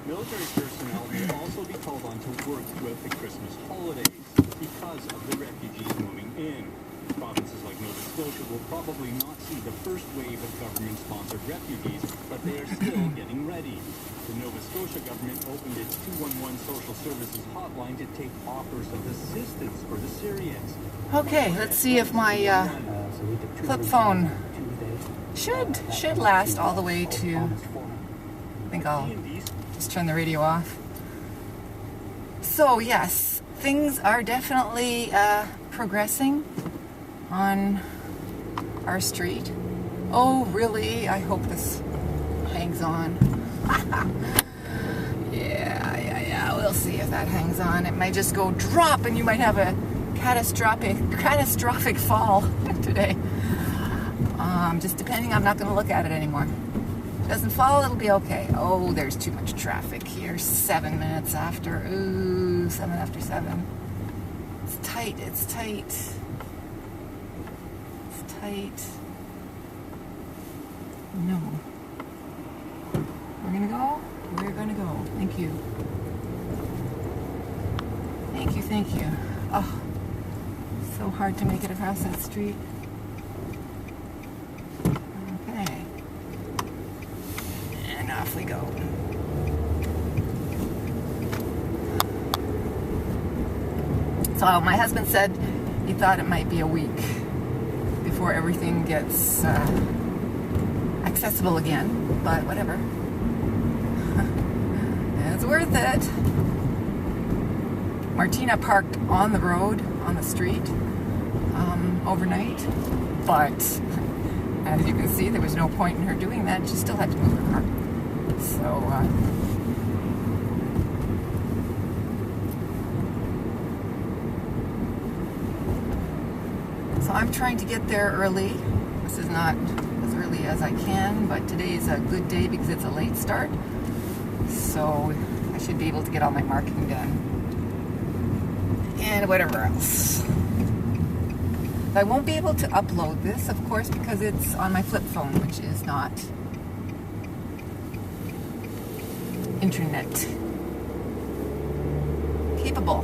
Military personnel may also be called on to work throughout the Christmas holidays because of the refugees moving in. Provinces like Nova Scotia will probably not see the first wave of government-sponsored refugees, but they are still getting ready. The Nova Scotia government opened its 211 social services hotline to take offers of assistance for the Syrians. Okay, let's see if my flip phone should last all the way to, I think I'll just turn the radio off. So yes, things are definitely progressing on our street. Oh really? I hope this hangs on. Yeah, we'll see if that hangs on. It might just go drop and you might have a catastrophic fall today. Just depending, I'm not going to look at it anymore. If it doesn't fall, it'll be okay. Oh, there's too much traffic here. 7 minutes after. Ooh, 7 after 7. It's tight. It's tight. No. We're gonna go. Thank you. Oh, so hard to make it across that street. Okay. And off we go. So my husband said he thought it might be a week before everything gets accessible again, but whatever. It's worth it. Martina parked on the road, on the street, overnight, but as you can see, there was no point in her doing that. She still had to move her car. So I'm trying to get there early. This is not as early as I can, but today is a good day because it's a late start. So I should be able to get all my marketing done. And whatever else. I won't be able to upload this, of course, because it's on my flip phone, which is not internet capable.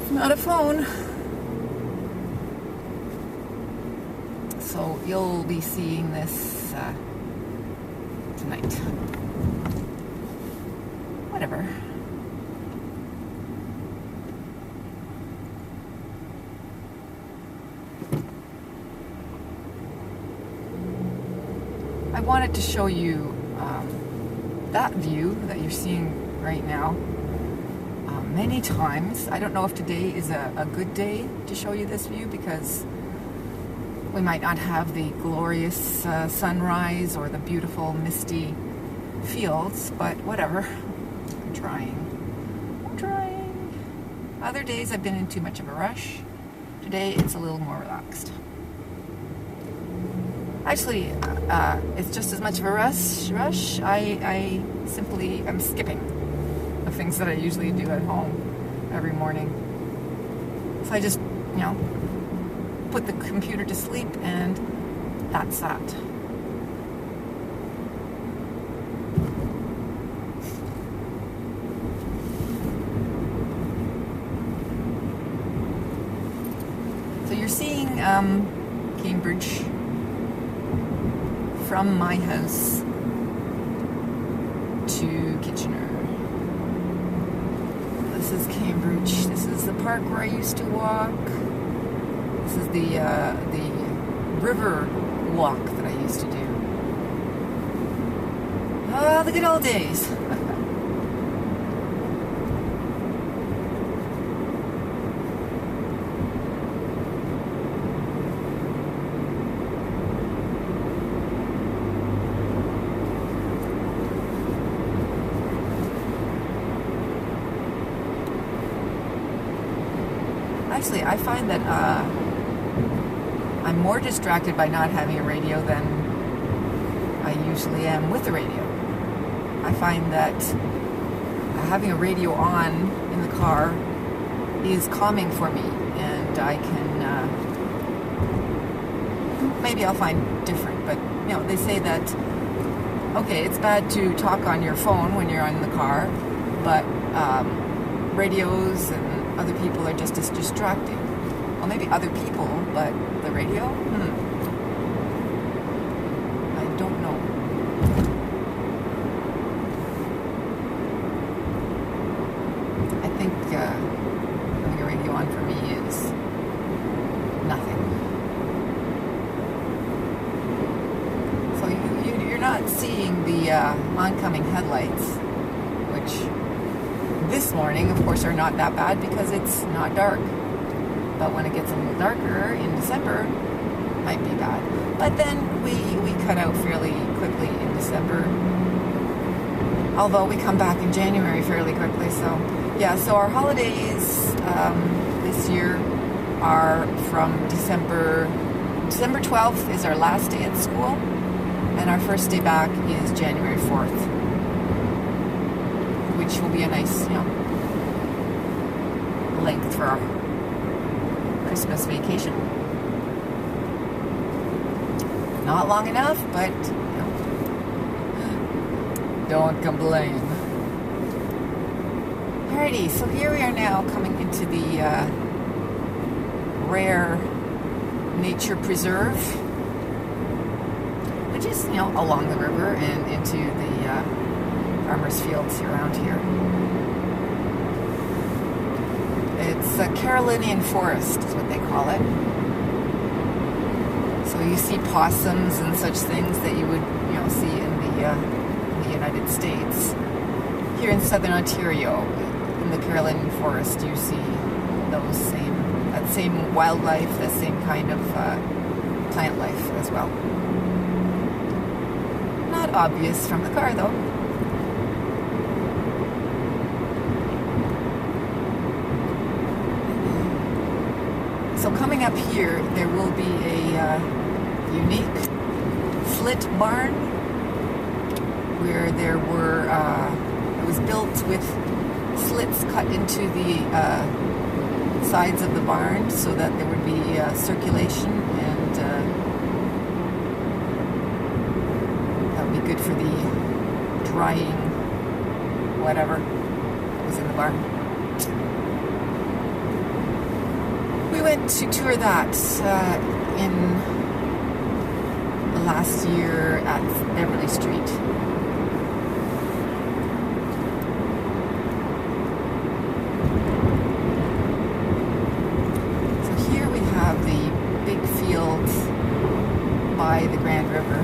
It's not a phone. So you'll be seeing this tonight. Whatever. I wanted to show you that view that you're seeing right now many times. I don't know if today is a good day to show you this view because we might not have the glorious sunrise or the beautiful misty fields, but whatever. I'm trying. Other days I've been in too much of a rush. Today it's a little more relaxed. Actually, it's just as much of a rush. I simply am skipping the things that I usually do at home every morning. So I just, put the computer to sleep and that's that. So you're seeing Cambridge from my house to Kitchener. This is Cambridge. This is the park where I used to walk. This is the river walk that I used to do. Oh, the good old days. Actually, I find that I'm more distracted by not having a radio than I usually am with the radio. I find that having a radio on in the car is calming for me, and I can, maybe I'll find different, but they say that okay, it's bad to talk on your phone when you're in the car, but radios and other people are just as distracting. Well, maybe other people, but the radio? I don't know. I think having a radio on for me is nothing. So you're not seeing the oncoming headlights, which this morning, of course, are not that bad because it's not dark. But when it gets a little darker in December, it might be bad. But then we cut out fairly quickly in December. Although we come back in January fairly quickly. So, yeah, so our holidays this year are from December 12th is our last day at school. And our first day back is January 4th. Which will be a nice, length for our Christmas vacation. Not long enough, but don't complain. Alrighty, so here we are now coming into the Rare Nature Preserve, which is, along the river and into the farmers' fields around here. It's a Carolinian forest is what they call it. So you see possums and such things that you would, see in the United States. Here in southern Ontario, in the Carolinian forest, you see that same wildlife, that same kind of plant life as well. Not obvious from the car, though. So coming up here, there will be a unique slit barn where there were, it was built with slits cut into the sides of the barn so that there would be circulation, and that would be good for the drying whatever was in the barn. We went to tour that in the last year at Beverly Street. So here we have the big fields by the Grand River,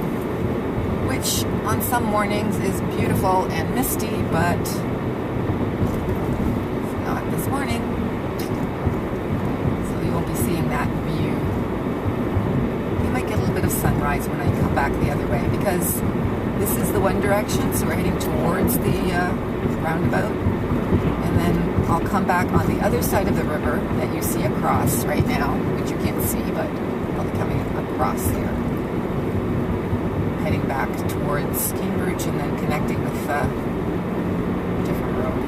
which on some mornings is beautiful and misty, but not this morning. Seeing that view. You might get a little bit of sunrise when I come back the other way, because this is the one direction, so we're heading towards the roundabout, and then I'll come back on the other side of the river that you see across right now, which you can't see, but I'll be coming across there, heading back towards Cambridge and then connecting with a different road.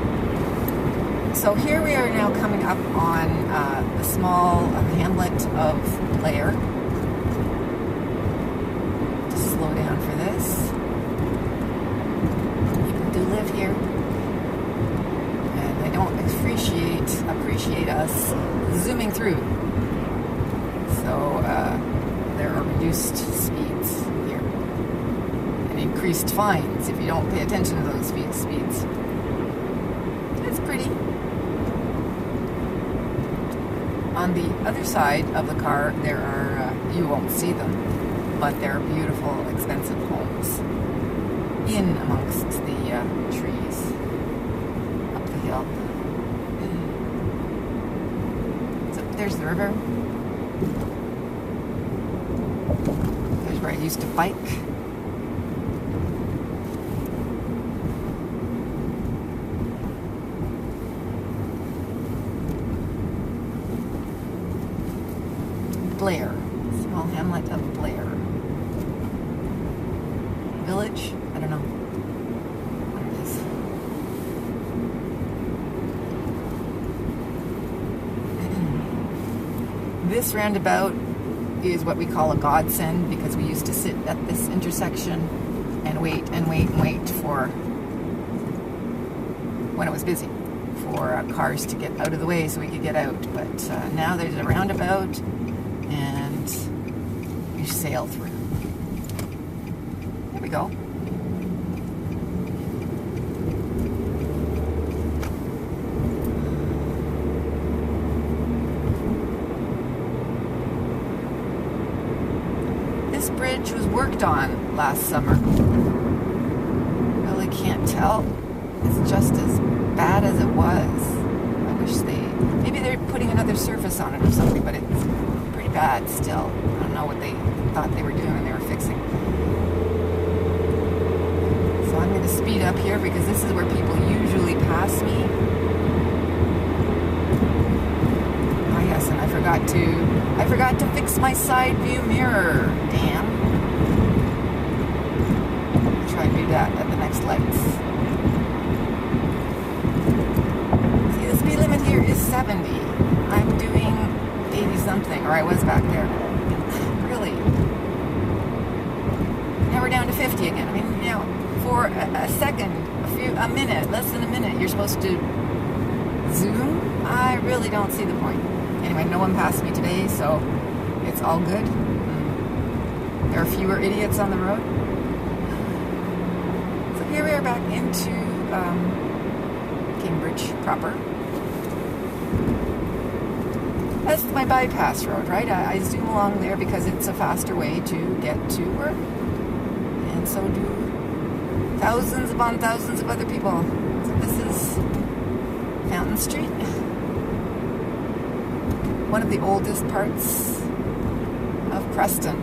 So here we are now coming up on the small hamlet of Blair. Just slow down for this. People do live here, and they don't appreciate us zooming through. So there are reduced speeds here and increased fines if you don't pay attention to those speeds. It's pretty. On the other side of the car, there are, you won't see them, but there are beautiful, expensive homes in amongst the trees up the hill. So there's the river. There's where I used to bike. Blair, small hamlet of Blair. Village? I don't know what it is. This roundabout is what we call a godsend, because we used to sit at this intersection and wait and wait and wait for, when it was busy, for cars to get out of the way so we could get out. But now there's a roundabout and you sail through. There we go. This bridge was worked on last summer. Really can't tell. It's just as bad as it was. I wish maybe they're putting another surface on it or something, but it's pretty bad still. I don't know what they thought they were doing when they were fixing. So I'm going to speed up here because this is where people usually pass me. Ah yes, and I forgot to fix my side view mirror. Damn. I'll try and do that at the next lights. See, the speed limit here is 70. I'm doing 80 something, or I was back there. Really. Now we're down to 50 again. I mean, you know, for a second, a minute, less than a minute, you're supposed to zoom. I really don't see the point. Anyway, no one passed me today, so it's all good. There are fewer idiots on the road. So here we are back into Cambridge proper. That's my bypass road, right? I zoom along there because it's a faster way to get to work. And so do thousands upon thousands of other people. So this is Fountain Street. One of the oldest parts of Preston.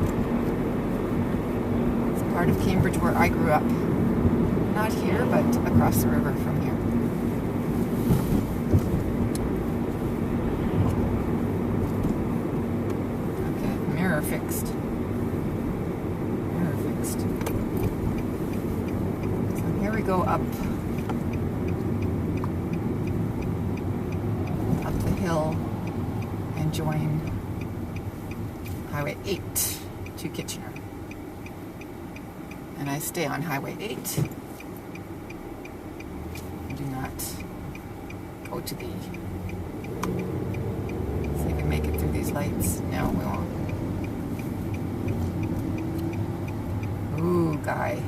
It's part of Cambridge where I grew up. Not here, but across the river from here. Okay, mirror fixed. Mirror fixed. So here we go up the hill and join Highway 8 to Kitchener. And I stay on Highway 8. I do not go to the... Let's see if we make it through these lights. No, we won't. Ooh, guy.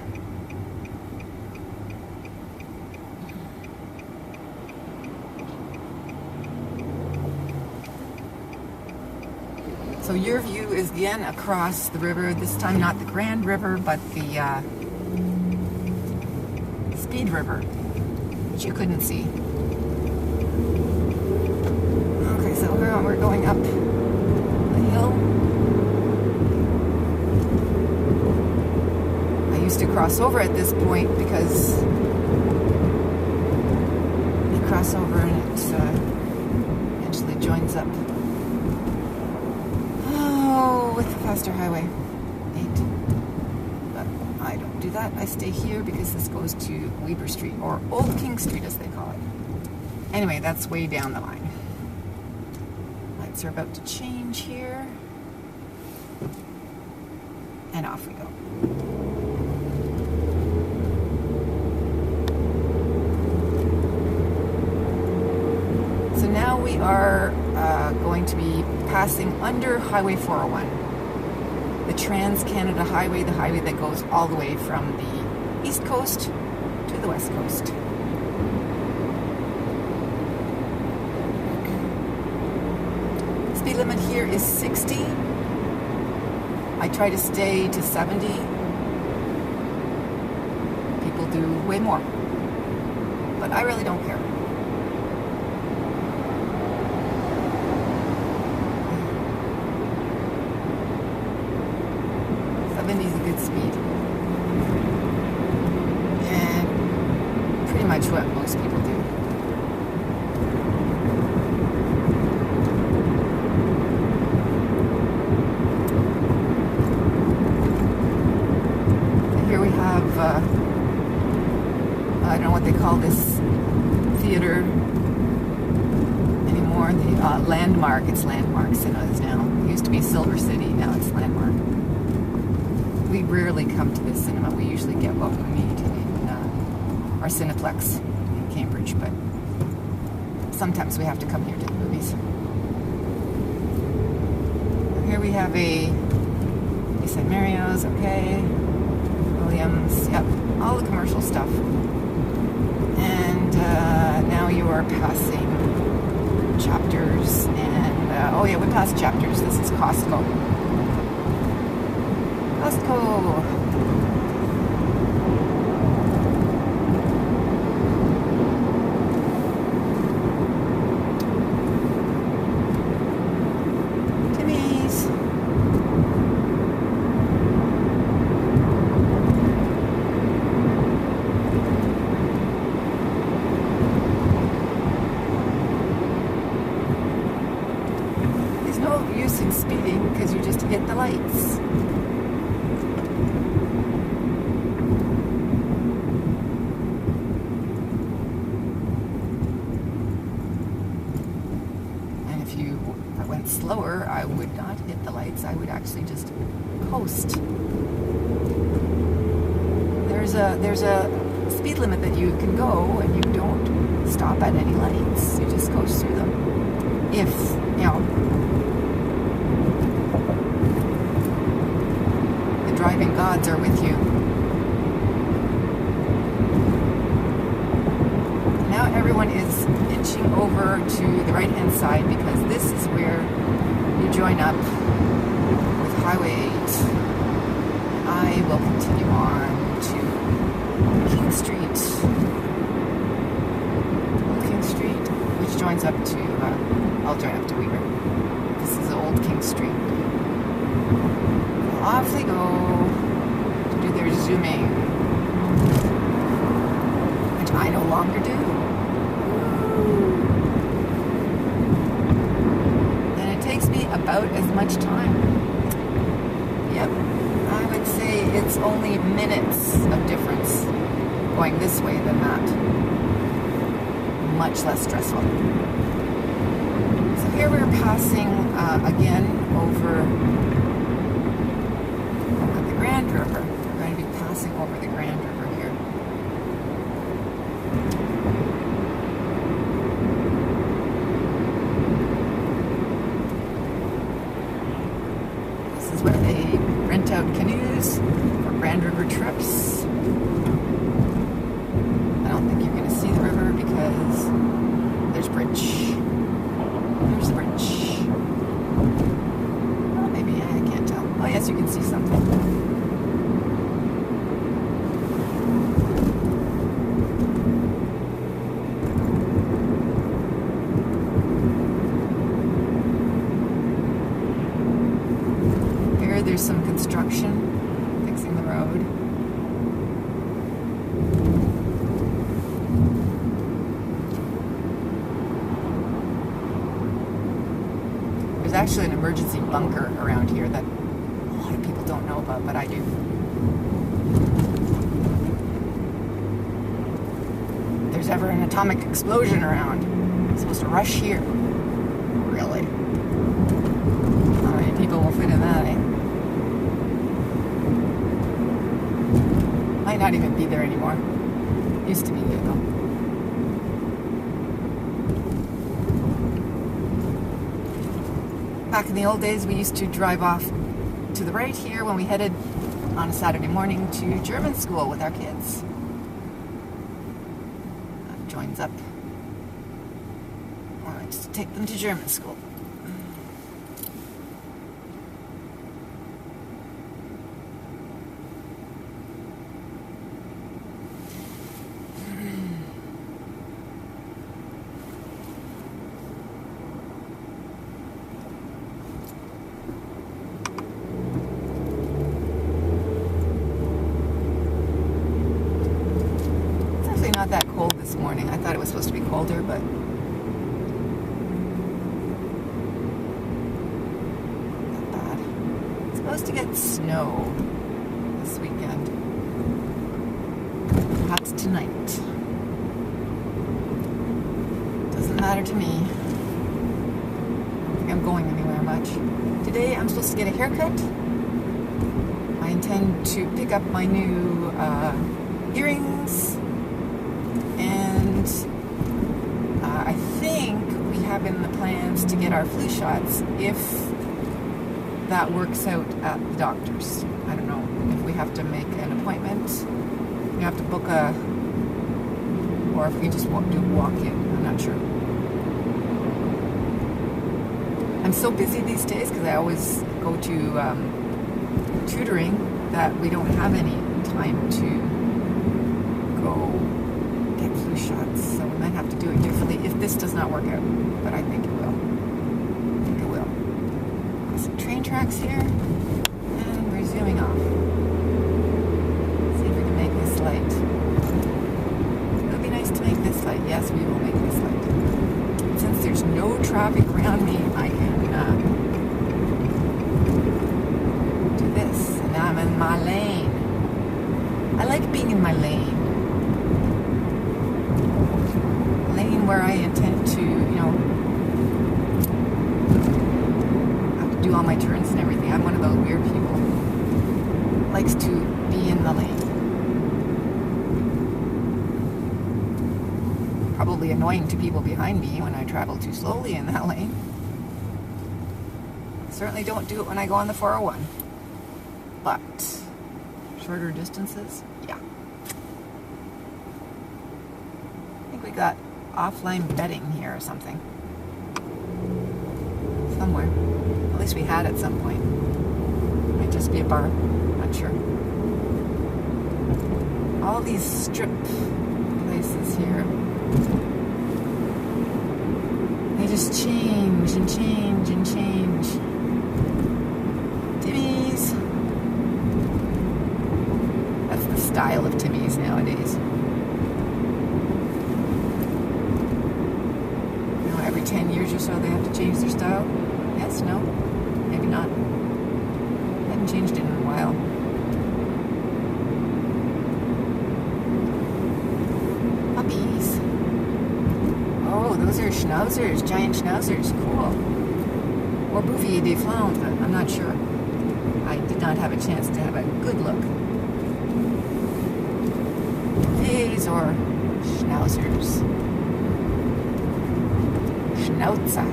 So your view is again across the river, this time not the Grand River, but the Speed River, which you couldn't see. Okay, so we're going up the hill. I used to cross over at this point because you cross over and it eventually joins up. With the faster highway 8, but I don't do that. I stay here because this goes to Weber Street, or Old King Street as they call it. Anyway, that's way down the line. Lights are about to change here, and off we go. So now we are going to be passing under Highway 401. The Trans-Canada Highway, the highway that goes all the way from the East Coast to the West Coast. Speed limit here is 60. I try to stay to 70. People do way more. But I really don't care. Is a good speed, and pretty much what most people do. And here we have I don't know what they call this theater anymore. The Landmark. It's Landmark Cinemas now. It used to be Silver City. Now it's Landmark. we rarely come to the cinema. We usually get what we need in our Cineplex in Cambridge, but sometimes we have to come here to the movies. Here we have you said Mario's, okay. Williams, yep, all the commercial stuff. And now you are passing Chapters, and oh yeah, we passed Chapters. This is Costco. Costco. In speeding because you just hit the lights. And if you went slower, I would not hit the lights. I would actually just coast. There's a speed limit that you can go, and you don't stop at any lights. You just coast through them. If, you know, driving gods are with you. Now everyone is inching over to the right hand side because this is where you join up with Highway 8. I will continue on to King Street, which joins up to, I'll join up to Weaver. This is Old King Street. Off they go to do their zooming, which I no longer do. And it takes me about as much time. Yep, I would say it's only minutes of difference going this way than that. Much less stressful. So here we're passing again over Grand River. We're going to be passing over the Grand River here. This is where they rent out canoes for Grand River trips. I don't think you're going to see the river because there's a bridge. There's the bridge. Well, maybe I can't tell. Oh yes, you can see something. There's some construction fixing the road. There's actually an emergency bunker around here that a lot of people don't know about, but I do. If there's ever an atomic explosion around, I'm supposed to rush here. Really? How many people will fit in that, eh? Might not even be there anymore. Used to be there though. Back in the old days, we used to drive off to the right here when we headed on a Saturday morning to German school with our kids. That joins up. All right, just take them to German school. Not that cold this morning. I thought it was supposed to be colder, but not bad. It's supposed to get snow this weekend. Perhaps tonight. Doesn't matter to me. I don't think I'm going anywhere much. Today I'm supposed to get a haircut. My I intend to pick up my new earrings, and I think we have in the plans to get our flu shots if that works out at the doctor's. I don't know if we have to make an appointment, we have to book or if we just do walk-in. I'm not sure. I'm so busy these days because I always go to tutoring that we don't have any time to go get flu shots, so we might have to do it differently if this does not work out, but I think it will. Some train tracks here, and we're zooming off. See if we can make this light. It would be nice to make this light. Yes, we will make this light. Since there's no traffic around me, I can do this, and now I'm in my lane. I like being in my lane. A lane where I intend to, have to do all my turns and everything. I'm one of those weird people who likes to be in the lane. Probably annoying to people behind me when I travel too slowly in that lane. Certainly don't do it when I go on the 401. But shorter distances, yeah. I think we got offline betting here or something. Somewhere. At least we had at some point. Might just be a bar. Not sure. All these strip places here. They just change and change and change. Timmy's. That's the style of Timmy's nowadays. Every 10 years or so they have to change their style. Yes, no, maybe not. Haven't changed it in a while. Puppies. Oh, those are schnauzers, giant schnauzers. Cool. Or Bouvier des Flandres. I'm not sure. I did not have a chance to have a good look. These or schnauzers. Schnauzer.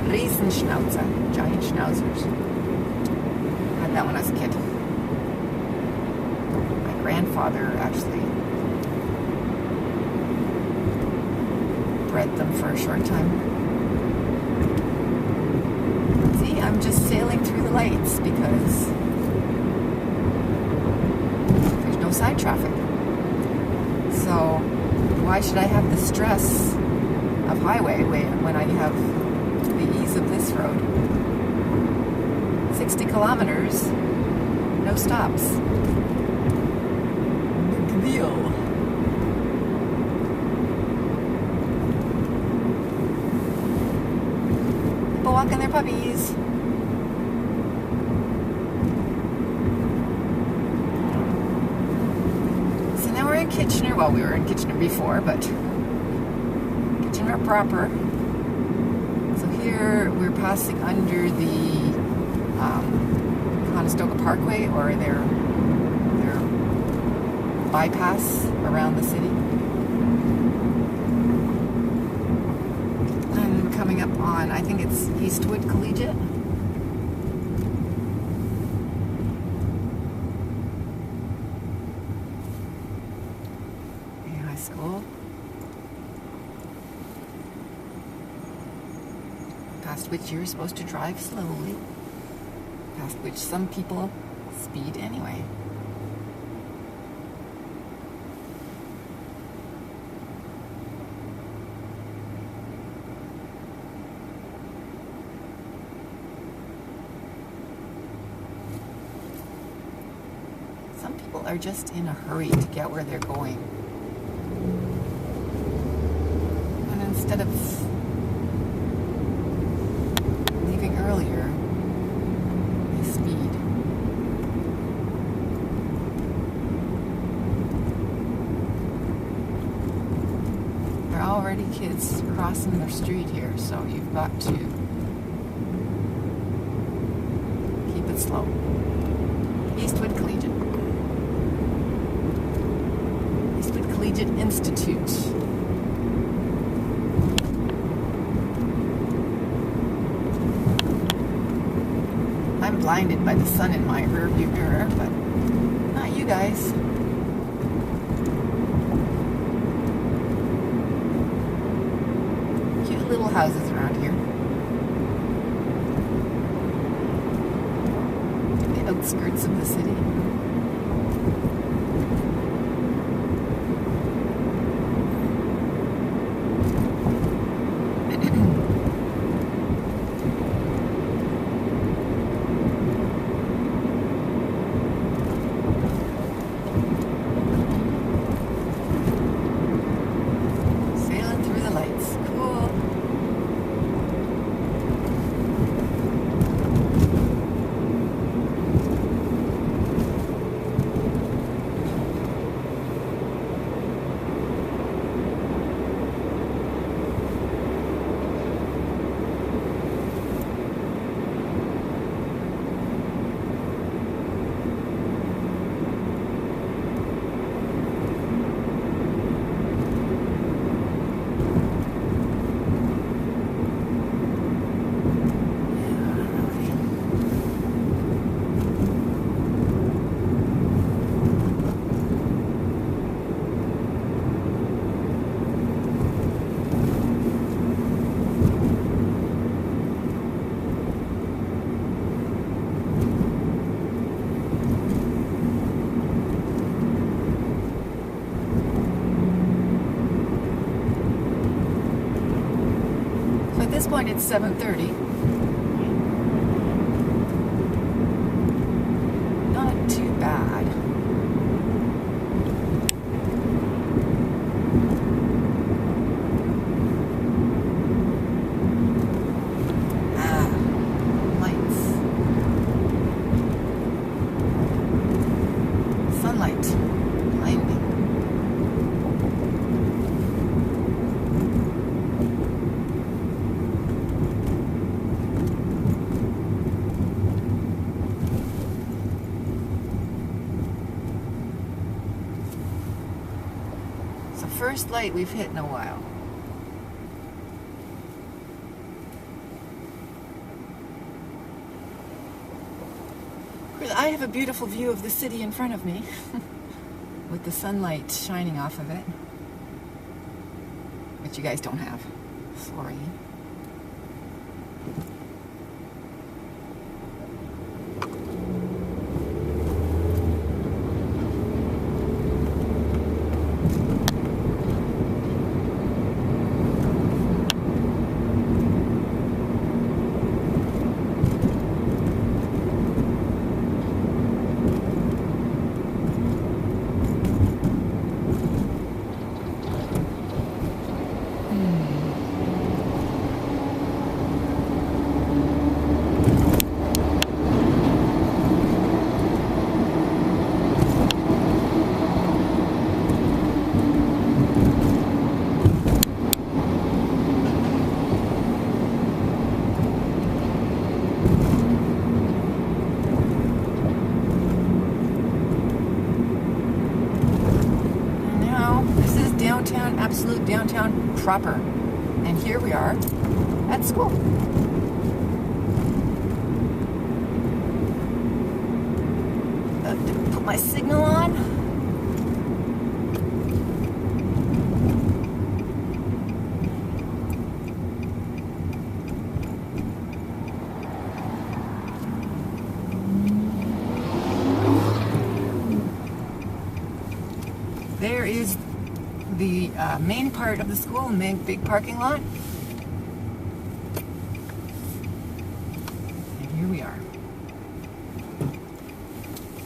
Riesenschnauzer. Giant schnauzers. Had that when I was a kid. My grandfather actually bred them for a short time. See, I'm just sailing through the lights because there's no side traffic. So why should I have the stress of highway when I have the ease of this road? 60 kilometers, no stops. Big deal. People walking their puppies. So now we're in Kitchener. Well, we were in Kitchener before, but Kitchener proper. So here we're passing under the Conestoga Parkway, or their bypass around the city. And coming up on, I think it's Eastwood Collegiate. High school. Past which you're supposed to drive slowly. Past which some people speed anyway. Some people are just in a hurry to get where they're going. And instead of leaving earlier, they speed. There are already kids crossing their street here, so you've got to keep it slow. Independent Institute. I'm blinded by the sun in my rearview mirror, but not you guys. Cute little houses around here. The outskirts of the city. At this point, it's 7:30. Not too bad. Lights. Sunlight. Blinding. First light we've hit in a while. I have a beautiful view of the city in front of me with the sunlight shining off of it, which you guys don't have. Sorry. Downtown, absolute downtown proper. And here we are at school. Put my signal on. There is the main part of the school, main big parking lot.